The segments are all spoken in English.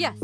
Yes.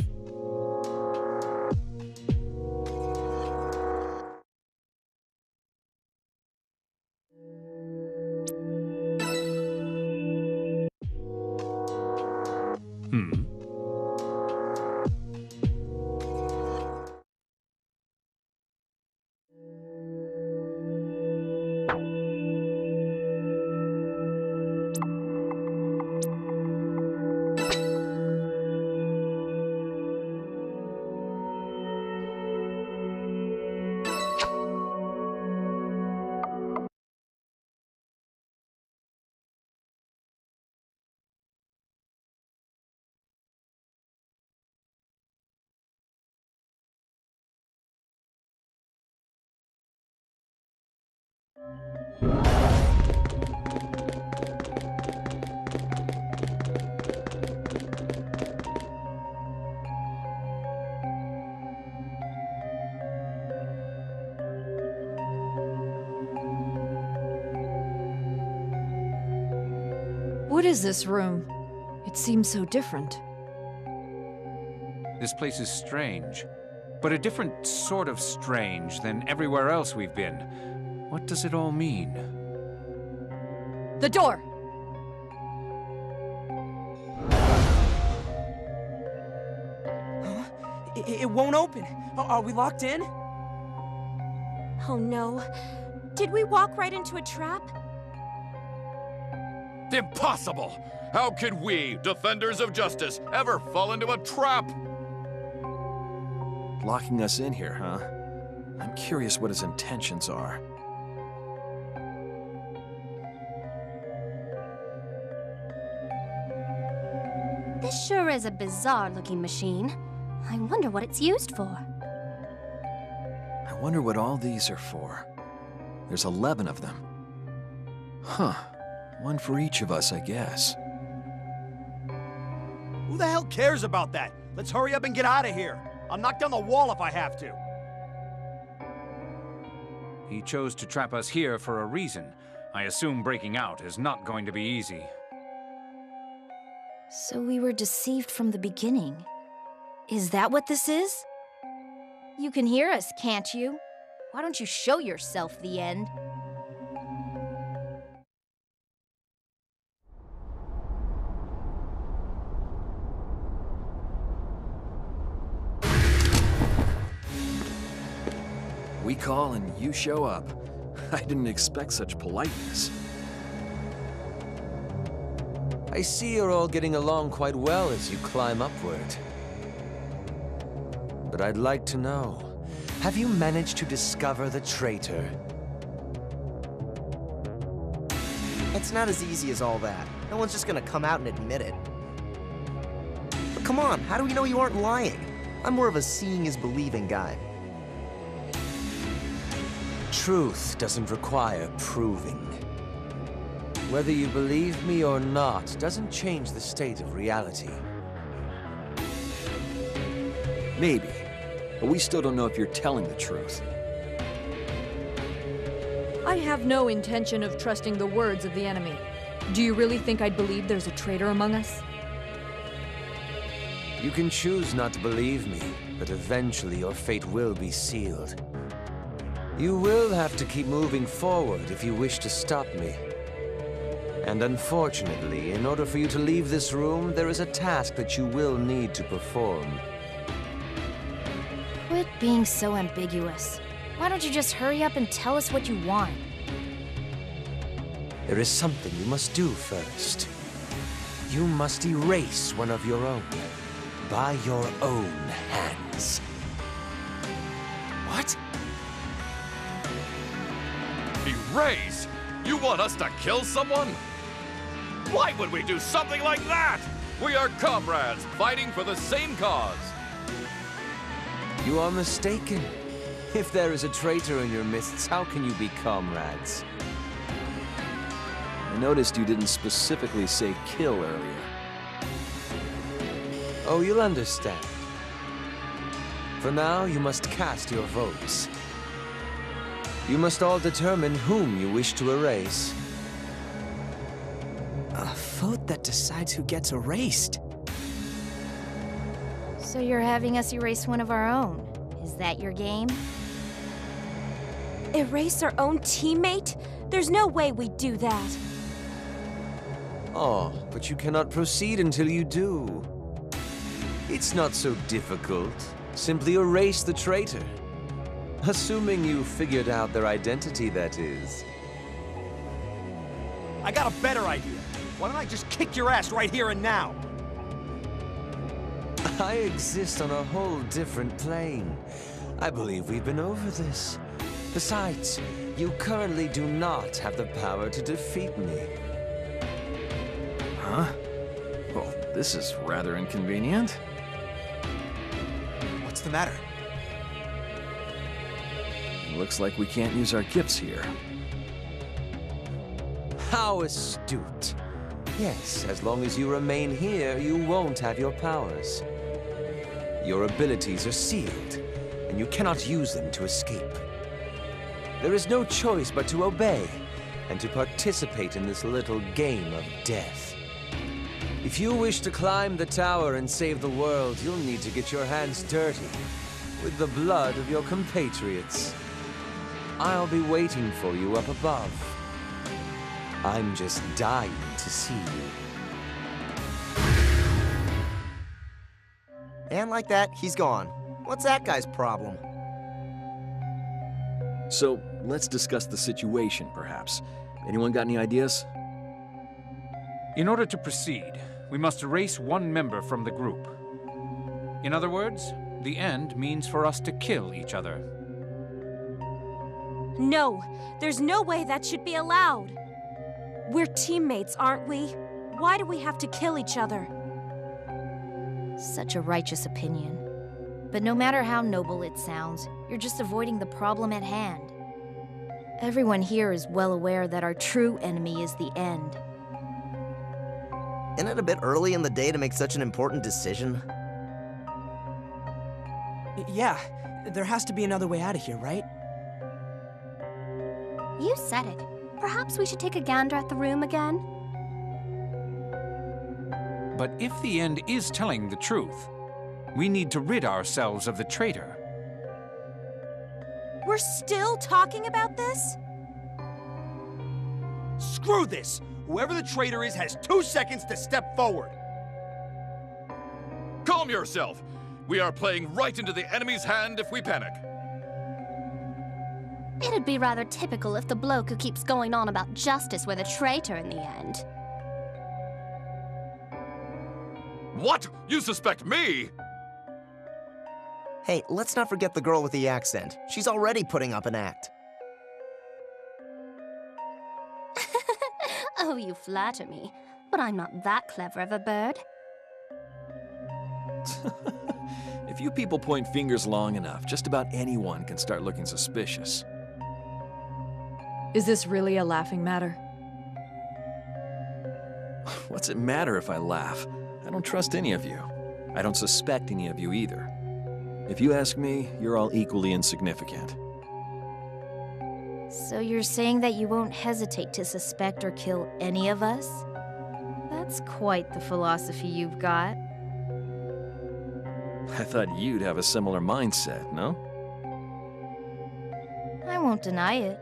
What is this room? It seems so different. This place is strange, but a different sort of strange than everywhere else we've been. What does it all mean? The door! Huh? It won't open. Are we locked in? Oh no. Did we walk right into a trap? Impossible! How could we, defenders of justice, ever fall into a trap? Locking us in here, huh? I'm curious what his intentions are. This sure is a bizarre-looking machine. I wonder what it's used for. I wonder what all these are for. There's 11 of them. Huh. One for each of us, I guess. Who the hell cares about that? Let's hurry up and get out of here. I'll knock down the wall if I have to. He chose to trap us here for a reason. I assume breaking out is not going to be easy. So we were deceived from the beginning. Is that what this is? You can hear us, can't you? Why don't you show yourself, the end? We call and you show up. I didn't expect such politeness. I see you're all getting along quite well as you climb upward. But I'd like to know, have you managed to discover the traitor? It's not as easy as all that. No one's just gonna come out and admit it. But come on, how do we know you aren't lying? I'm more of a seeing is believing guy. Truth doesn't require proving. Whether you believe me or not doesn't change the state of reality. Maybe. But we still don't know if you're telling the truth. I have no intention of trusting the words of the enemy. Do you really think I'd believe there's a traitor among us? You can choose not to believe me, but eventually your fate will be sealed. You will have to keep moving forward if you wish to stop me. And unfortunately, in order for you to leave this room, there is a task that you will need to perform. Quit being so ambiguous. Why don't you just hurry up and tell us what you want? There is something you must do first. You must erase one of your own, by your own hands. What? Erase? You want us to kill someone? Why would we do something like that? We are comrades, fighting for the same cause. You are mistaken. If there is a traitor in your midst, how can you be comrades? I noticed you didn't specifically say kill earlier. Oh, you'll understand. For now, you must cast your votes. You must all determine whom you wish to erase. A vote that decides who gets erased. So you're having us erase one of our own. Is that your game? Erase our own teammate? There's no way we'd do that. Oh, but you cannot proceed until you do. It's not so difficult. Simply erase the traitor. Assuming you figured out their identity, that is. I got a better idea. Why don't I just kick your ass right here and now? I exist on a whole different plane. I believe we've been over this. Besides, you currently do not have the power to defeat me. Huh? Well, this is rather inconvenient. What's the matter? Looks like we can't use our gifts here. How astute. Yes, as long as you remain here, you won't have your powers. Your abilities are sealed, and you cannot use them to escape. There is no choice but to obey, and to participate in this little game of death. If you wish to climb the tower and save the world, you'll need to get your hands dirty with the blood of your compatriots. I'll be waiting for you up above. I'm just dying to see you. And like that, he's gone. What's that guy's problem? So, let's discuss the situation, perhaps. Anyone got any ideas? In order to proceed, we must erase one member from the group. In other words, the end means for us to kill each other. No, there's no way that should be allowed. We're teammates, aren't we? Why do we have to kill each other? Such a righteous opinion. But no matter how noble it sounds, you're just avoiding the problem at hand. Everyone here is well aware that our true enemy is the end. Isn't it a bit early in the day to make such an important decision? Yeah, there has to be another way out of here, right? You said it. Perhaps we should take a gander at the room again? But if the end is telling the truth, we need to rid ourselves of the traitor. We're still talking about this? Screw this! Whoever the traitor is has 2 seconds to step forward. Calm yourself! We are playing right into the enemy's hand if we panic. It'd be rather typical if the bloke who keeps going on about justice were the traitor in the end. What? You suspect me? Hey, let's not forget the girl with the accent. She's already putting up an act. Oh, you flatter me. But I'm not that clever of a bird. If you people point fingers long enough, just about anyone can start looking suspicious. Is this really a laughing matter? What's it matter if I laugh? I don't trust any of you. I don't suspect any of you either. If you ask me, you're all equally insignificant. So you're saying that you won't hesitate to suspect or kill any of us? That's quite the philosophy you've got. I thought you'd have a similar mindset, no? I won't deny it.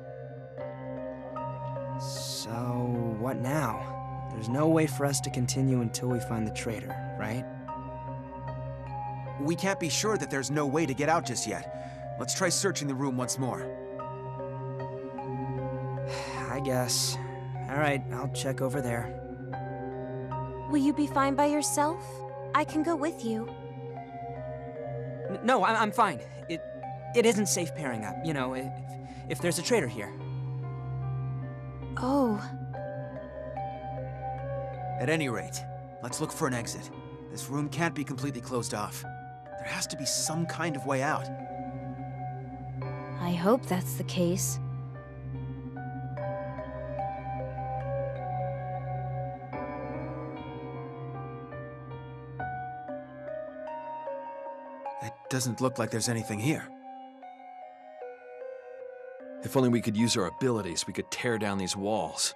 So, what now? There's no way for us to continue until we find the traitor, right? We can't be sure that there's no way to get out just yet. Let's try searching the room once more. I guess. All right, I'll check over there. Will you be fine by yourself? I can go with you. No, I'm fine. It isn't safe pairing up, you know, if there's a traitor here. Oh. At any rate, let's look for an exit. This room can't be completely closed off. There has to be some kind of way out. I hope that's the case. It doesn't look like there's anything here. If only we could use our abilities, we could tear down these walls.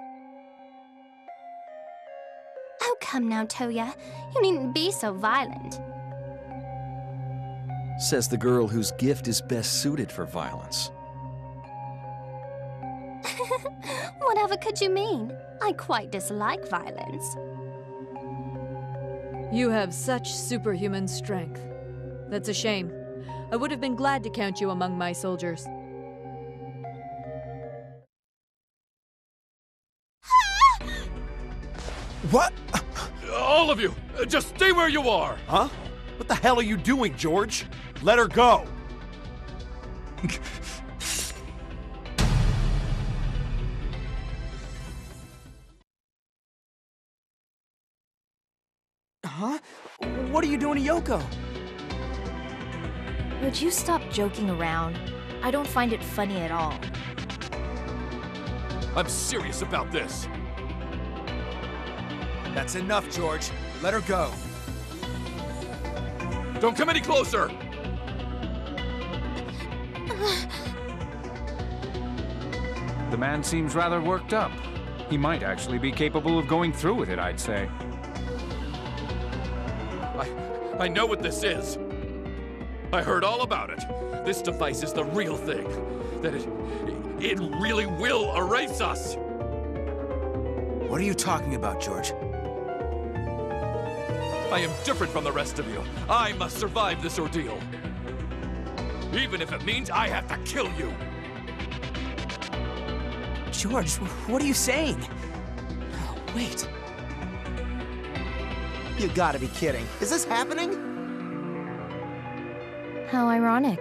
Oh, come now, Toya. You needn't be so violent. Says the girl whose gift is best suited for violence. Whatever could you mean? I quite dislike violence. You have such superhuman strength. That's a shame. I would have been glad to count you among my soldiers. What? All of you, just stay where you are! Huh? What the hell are you doing, George? Let her go! Huh? What are you doing to Yoko? Would you stop joking around? I don't find it funny at all. I'm serious about this. That's enough, George. Let her go. Don't come any closer! The man seems rather worked up. He might actually be capable of going through with it, I'd say. I know what this is. I heard all about it. This device is the real thing. That it really will erase us. What are you talking about, George? I am different from the rest of you. I must survive this ordeal. Even if it means I have to kill you. George, what are you saying? Oh, wait. You gotta be kidding. Is this happening? How ironic.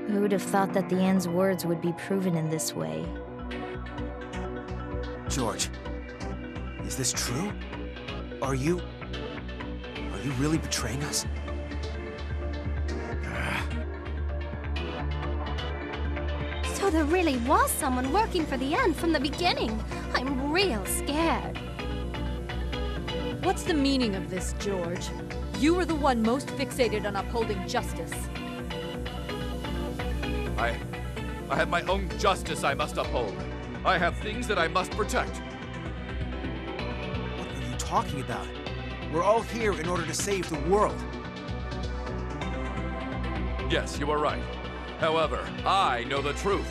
Who would have thought that the End's words would be proven in this way? George, is this true? Are you really betraying us? So there really was someone working for the End from the beginning. I'm real scared. What's the meaning of this, George? You were the one most fixated on upholding justice. I have my own justice I must uphold. I have things that I must protect. What are you talking about? We're all here in order to save the world. Yes, you are right. However, I know the truth.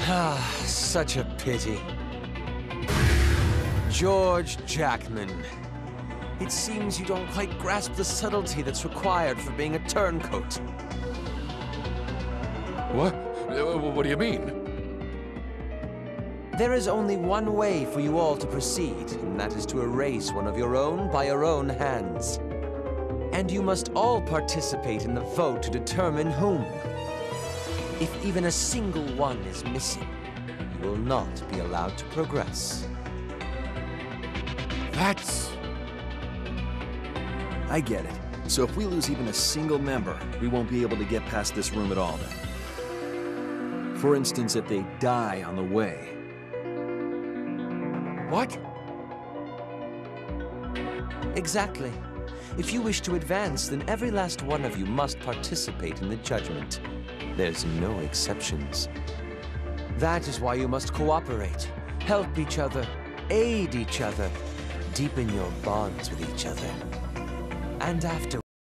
Ah, such a pity. George Jackman. It seems you don't quite grasp the subtlety that's required for being a turncoat. What? What do you mean? There is only one way for you all to proceed, and that is to erase one of your own by your own hands. And you must all participate in the vote to determine whom. If even a single one is missing, you will not be allowed to progress. That's... I get it. So if we lose even a single member, we won't be able to get past this room at all then. For instance, if they die on the way. What? Exactly. If you wish to advance, then every last one of you must participate in the judgment. There's no exceptions. That is why you must cooperate, help each other, aid each other, deepen your bonds with each other. And after